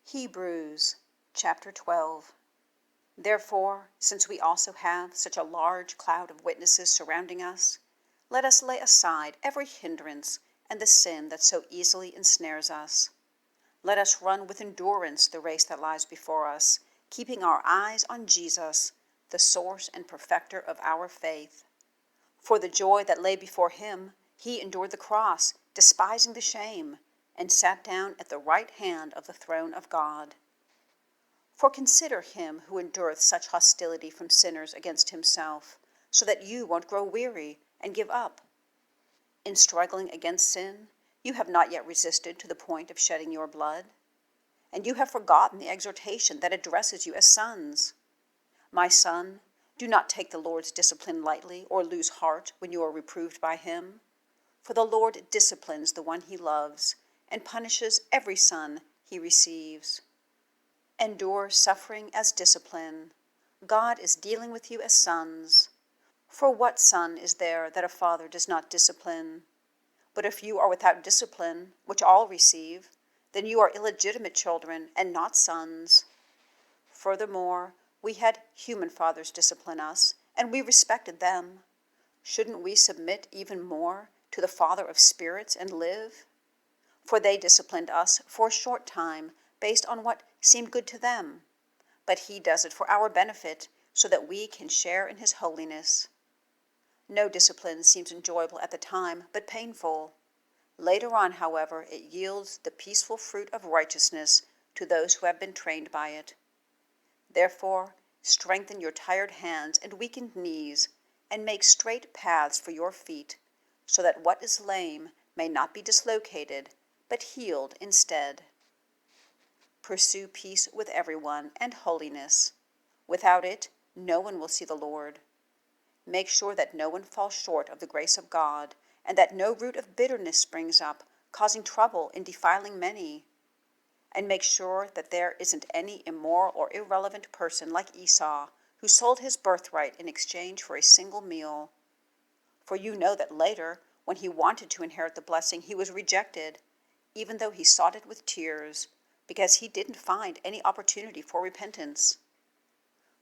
Hebrews chapter 12. Therefore, since we also have such a large cloud of witnesses surrounding us, let us lay aside every hindrance and the sin that so easily ensnares us. Let us run with endurance the race that lies before us, keeping our eyes on Jesus, the source and perfecter of our faith. For the joy that lay before him, he endured the cross, despising the shame, and sat down at the right hand of the throne of God. For consider him who endureth such hostility from sinners against himself, so that you won't grow weary and give up. In struggling against sin, you have not yet resisted to the point of shedding your blood, and you have forgotten the exhortation that addresses you as sons. My son, do not take the Lord's discipline lightly or lose heart when you are reproved by him, for the Lord disciplines the one he loves and punishes every son he receives. Endure suffering as discipline. God is dealing with you as sons. For what son is there that a father does not discipline? But if you are without discipline, which all receive, then you are illegitimate children and not sons. Furthermore, we had human fathers discipline us, and we respected them. Shouldn't we submit even more to the Father of spirits and live? For they disciplined us for a short time, based on what seemed good to them. But he does it for our benefit, so that we can share in his holiness. No discipline seems enjoyable at the time, but painful. Later on, however, it yields the peaceful fruit of righteousness to those who have been trained by it. Therefore, strengthen your tired hands and weakened knees, and make straight paths for your feet, so that what is lame may not be dislocated, but healed instead. Pursue peace with everyone and holiness. Without it, no one will see the Lord. Make sure that no one falls short of the grace of God, and that no root of bitterness springs up, causing trouble and defiling many. And make sure that there isn't any immoral or irrelevant person like Esau, who sold his birthright in exchange for a single meal. For you know that later, when he wanted to inherit the blessing, he was rejected, even though he sought it with tears, because he didn't find any opportunity for repentance.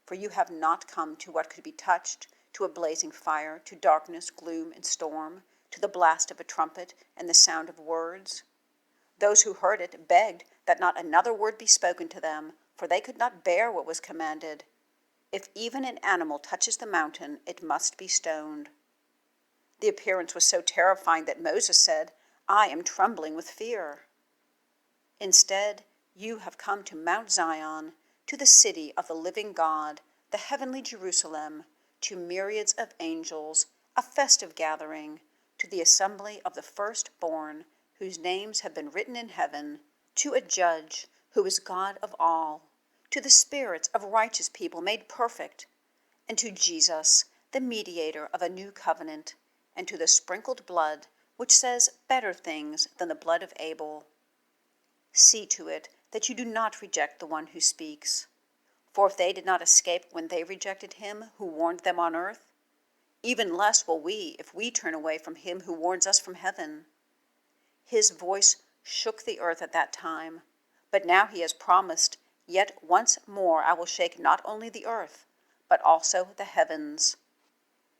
For you have not come to what could be touched, to a blazing fire, to darkness, gloom, and storm, to the blast of a trumpet and the sound of words. Those who heard it begged that not another word be spoken to them, for they could not bear what was commanded. If even an animal touches the mountain, it must be stoned. The appearance was so terrifying that Moses said, "I am trembling with fear." Instead, you have come to Mount Zion, to the city of the living God, the heavenly Jerusalem, to myriads of angels, a festive gathering, to the assembly of the firstborn, whose names have been written in heaven, to a judge who is God of all, to the spirits of righteous people made perfect, and to Jesus, the mediator of a new covenant, and to the sprinkled blood, which says better things than the blood of Abel. See to it that you do not reject the one who speaks. For if they did not escape when they rejected him who warned them on earth, even less will we if we turn away from him who warns us from heaven. His voice shook the earth at that time, but now he has promised, "Yet once more I will shake not only the earth, but also the heavens."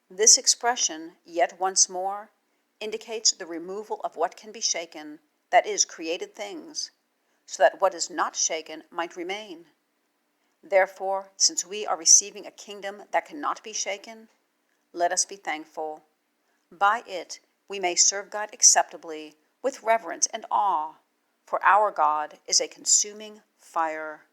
This expression, "yet once more," indicates the removal of what can be shaken, that is, created things, so that what is not shaken might remain. Therefore, since we are receiving a kingdom that cannot be shaken, let us be thankful. By it we may serve God acceptably, with reverence and awe, for our God is a consuming fire.